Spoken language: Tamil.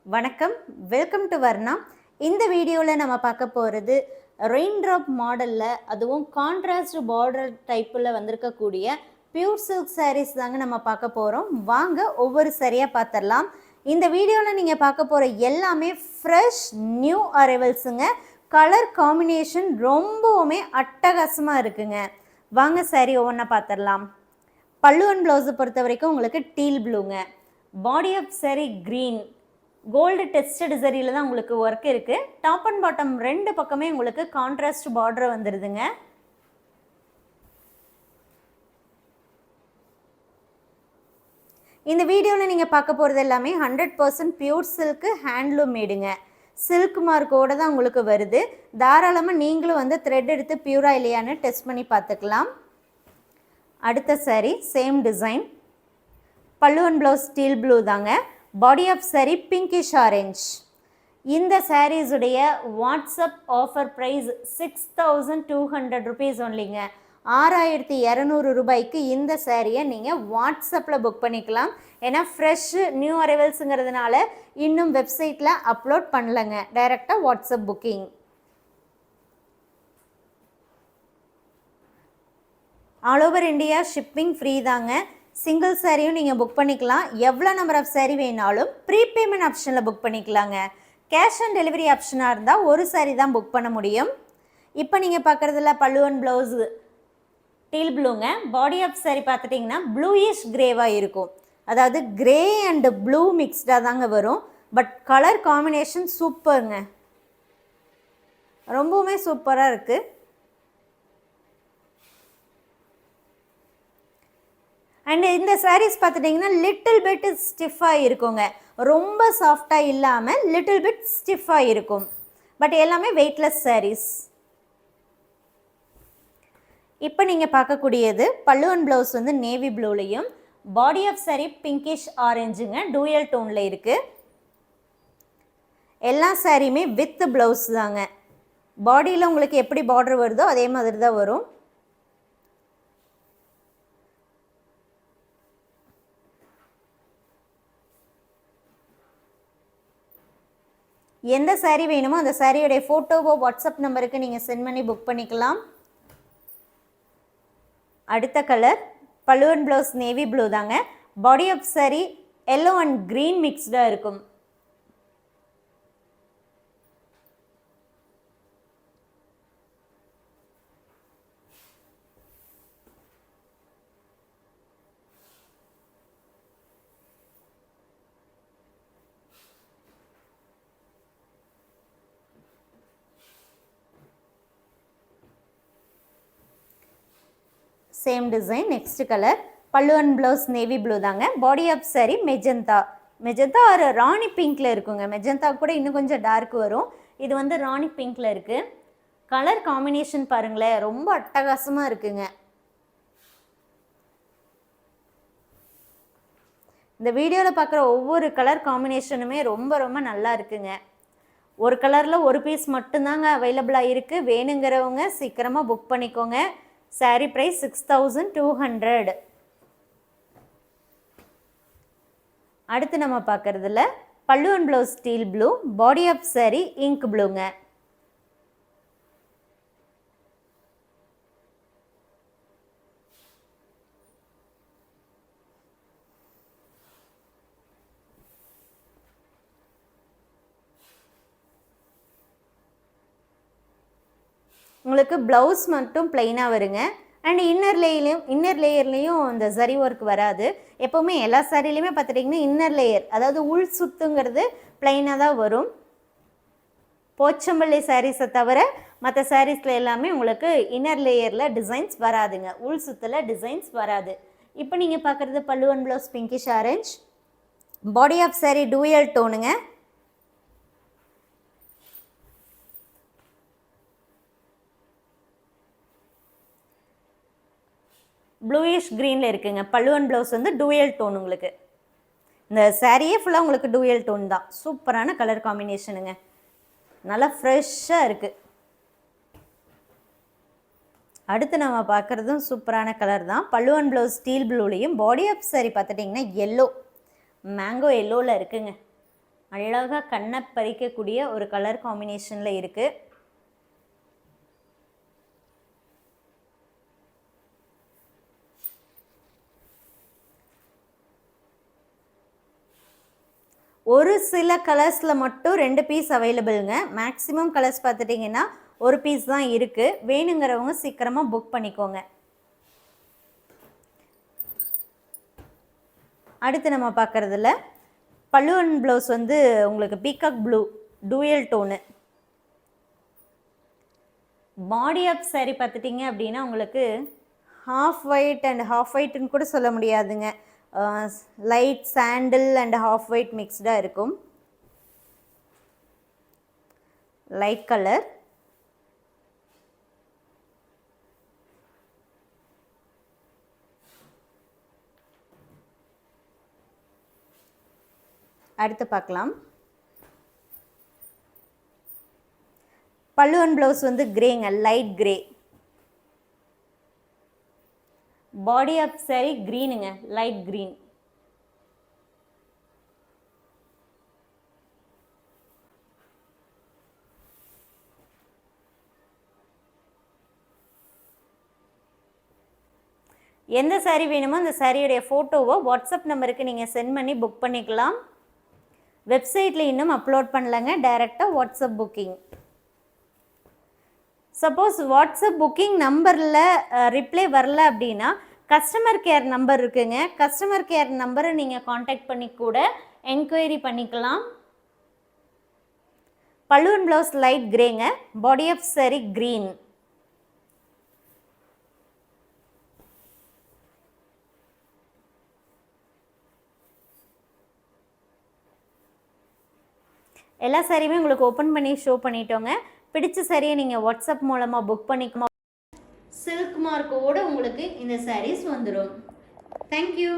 வணக்கம், வெல்கம் டு வர்ணா. இந்த வீடியோவில் நம்ம பார்க்க போகிறது ரெயின் ட்ராப் மாடலில், அதுவும் கான்ட்ராஸ்ட் பார்டர் டைப்பில் வந்திருக்கக்கூடிய பியூர் சில்க் சாரீஸ் தாங்க நம்ம பார்க்க போகிறோம். வாங்க ஒவ்வொரு சரியாக பார்த்துடலாம். இந்த வீடியோவில் நீங்கள் பார்க்க போகிற எல்லாமே ஃப்ரெஷ் நியூ அரைவல்ஸுங்க. கலர் காம்பினேஷன் ரொம்பவுமே அட்டகாசமாக இருக்குங்க. வாங்க சாரி ஒவ்வொன்றா பார்த்துடலாம். பல்லு அண்ட் ப்ளவுஸை பொறுத்த வரைக்கும் உங்களுக்கு டீல் ப்ளூங்க. Body of sari green, gold tested சரியில் தான் உங்களுக்கு ஒர்க் இருக்குது. டாப் அண்ட் பாட்டம் ரெண்டு பக்கமே உங்களுக்கு கான்ட்ராஸ்ட் பார்டர் வந்துடுதுங்க. இந்த வீடியோவில் நீங்கள் பார்க்க போகிறது எல்லாமே 100% பியூர் சில்க்கு, ஹேண்ட்லூம் மேடுங்க. சில்க் மார்க்கோடு தான் உங்களுக்கு வருது. தாராளமாக நீங்களும் வந்து த்ரெட் எடுத்து பியூரா இல்லையான்னு டெஸ்ட் பண்ணி பார்த்துக்கலாம். அடுத்த sari same design, pallu and blouse steel blue தாங்க. Body of sari pinkish orange. இந்த சாரீஸுடைய வாட்ஸ்அப் ஆஃபர் ப்ரைஸ் 6200 ருபீஸ் ஒன்லிங்க. 6200 ரூபாய்க்கு இந்த சாரியை நீங்கள் வாட்ஸ்அப்பில் புக் பண்ணிக்கலாம். ஏன்னா ஃப்ரெஷ்ஷு நியூ அரைவல்ஸுங்கிறதுனால இன்னும் வெப்சைட்டில் அப்லோட் பண்ணலைங்க. டைரெக்டாக WhatsApp booking. All over India shipping free தாங்க. சிங்கிள் சாரியும் நீங்கள் புக் பண்ணிக்கலாம். எவ்வளோ நம்பர் ஆஃப் சாரி வேணாலும் ப்ரீபேமெண்ட் ஆப்ஷனில் புக் பண்ணிக்கலாங்க. கேஷ் ஆன் டெலிவரி ஆப்ஷனாக இருந்தால் ஒரு சாரி தான் புக் பண்ண முடியும். இப்போ நீங்கள் பார்க்குறதுல பல்லு அண்ட் ப்ளவுஸு டீல் ப்ளூங்க. பாடி ஆஃப் சாரி பார்த்துட்டிங்கன்னா ப்ளூயிஷ் கிரேவாக இருக்கும். அதாவது கிரே அண்டு ப்ளூ மிக்ஸ்டாக தாங்க வரும். பட் கலர் காம்பினேஷன் சூப்பருங்க, ரொம்பவுமே சூப்பராக இருக்குது. அண்டு இந்த சாரீஸ் பார்த்துட்டிங்கன்னா லிட்டில் பிட் ஸ்டிஃபாக இருக்குங்க. ரொம்ப சாஃப்டாக இல்லாமல் லிட்டில் பிட் ஸ்டிஃபாக இருக்கும். பட் எல்லாமே வெயிட்லெஸ் சாரீஸ். இப்போ நீங்கள் பார்க்கக்கூடியது பல்லு அண்ட் ப்ளவுஸ் வந்து நேவி ப்ளூலையும், பாடி ஆஃப் சாரி பிங்கிஷ் ஆரஞ்சுங்க, டூயல் டோனில் இருக்குது. எல்லா சாரியுமே வித் ப்ளவுஸ் தாங்க. பாடியில் உங்களுக்கு எப்படி பார்டர் வருதோ அதே மாதிரி தான் வரும். எந்த சாரீ வேணுமோ அந்த சாரியோடைய ஃபோட்டோவோ வாட்ஸ்அப் நம்பருக்கு நீங்கள் சென்ட் பண்ணி புக் பண்ணிக்கலாம். அடுத்த colour pallu and blouse navy blue தாங்க. Body of sari yellow and green மிக்ஸ்டாக இருக்கும். Same design. Next colour pallu and blouse navy blue தாங்க. பாடி ஆஃப் சாரி மெஜந்தா ஒரு ராணி பிங்க்கில் இருக்குங்க. மெஜந்தா கூட இன்னும் கொஞ்சம் டார்க் வரும். இது வந்து ராணி பிங்க்கில் இருக்குது. கலர் காம்பினேஷன் பாருங்களேன், ரொம்ப அட்டகாசமாக இருக்குங்க. இந்த வீடியோவில் பார்க்குற ஒவ்வொரு கலர் காம்பினேஷனுமே ரொம்ப ரொம்ப நல்லா இருக்குங்க. ஒரு கலரில் ஒரு பீஸ் மட்டும்தாங்க அவைலபிளாக இருக்குது. வேணுங்கிறவங்க சீக்கிரமாக புக் பண்ணிக்கோங்க. சாரி ப்ரைஸ் 6200. அடுத்து நம்ம பார்க்குறதுல pallu and blouse steel blue, body of sari ink ப்ளூங்க. உங்களுக்கு ப்ளவுஸ் மட்டும் பிளெயினாக வருங்க. அண்ட் இன்னர் லேயர்லேயும் இந்த சரி ஒர்க் வராது. எப்போவுமே எல்லா சாரிலையுமே பார்த்துட்டிங்கன்னா இன்னர் லேயர், அதாவது உள் சுத்துங்கிறது பிளெயினாக தான் வரும். போச்சம்பள்ளி சாரீஸை தவிர மற்ற சாரீஸில் எல்லாமே உங்களுக்கு இன்னர் லேயரில் டிசைன்ஸ் வராதுங்க, உள் சுத்தில் டிசைன்ஸ் வராது. இப்போ நீங்கள் பார்க்குறது pallu and blouse pinkish orange, body of sari dual டோனுங்க. ப்ளூயிஷ் க்ரீனில் இருக்குங்க. பல்லு அண்ட் ப்ளவுஸ் வந்து டூயல் டோன். உங்களுக்கு இந்த சாரியே ஃபுல்லாக உங்களுக்கு டூயல் டோன் தான். சூப்பரான கலர் காம்பினேஷனுங்க, நல்லா ஃப்ரெஷ்ஷாக இருக்குது. அடுத்து நம்ம பார்க்குறதும் சூப்பரான கலர் தான். பல்லு அண்ட் ப்ளவுஸ் ஸ்டீல் ப்ளூலையும், பாடி ஆஃப் சாரி பார்த்துட்டிங்கன்னா எல்லோ, மேங்கோ எல்லோவில் இருக்குங்க. அழகாக கண்ணை பறிக்கக்கூடிய ஒரு கலர் காம்பினேஷனில் இருக்குது. ஒரு சில கலர்ஸில் மட்டும் 2 பீஸ் அவைலபிளுங்க. மேக்ஸிமம் கலர்ஸ் பார்த்துட்டிங்கன்னா ஒரு பீஸ் தான் இருக்குது. வேணுங்கிறவங்க சீக்கிரமாக புக் பண்ணிக்கோங்க. அடுத்து நம்ம பார்க்குறதுல பல்லு அண்ட் ப்ளவுஸ் வந்து உங்களுக்கு peacock blue dual tone. Body of sari பார்த்துட்டிங்க அப்படின்னா உங்களுக்கு ஹாஃப் ஒயிட் அண்ட் ஹாஃப் ஒயிட்னு கூட சொல்ல முடியாதுங்க. Light sandal and half white மிக்ஸ்டாக இருக்கும். Light colour. அடுத்து பார்க்கலாம். பல்லு அண்ட் ப்ளவுஸ் வந்து கிரேங்க, light grey. Body of sari க்ரீனுங்க, லைட் க்ரீன். எந்த சாரீ வேணுமோ அந்த சாரியுடைய ஃபோட்டோவை வாட்ஸ்அப் நம்பருக்கு நீங்கள் சென்ட் பண்ணி புக் பண்ணிக்கலாம். வெப்சைட்டில் இன்னும் அப்லோட் பண்ணலங்க, டைரெக்டாக WhatsApp booking. Suppose WhatsApp booking நம்பரில் ரிப்ளை வரல அப்படின்னா கஸ்டமர் கேர் நம்பர் இருக்குங்க. கஸ்டமர் கேர் நம்பரை நீங்கள் காண்டாக்ட் பண்ணி கூட என்கொயரி பண்ணிக்கலாம். பல்லு அண்ட் ப்ளவுஸ் லைட் கிரேங்க, பாடி ஆஃப் சாரி க்ரீன். எல்லா சாரியுமே உங்களுக்கு ஓப்பன் பண்ணி ஷோ பண்ணிட்டோங்க. பிடிச்ச சாரியை நீங்கள் வாட்ஸ்அப் மூலமாக புக் பண்ணிக்கணும். சில்க் மார்க்கோடு உங்களுக்கு இந்த சாரீஸ் வந்துடும். தேங்க்யூ.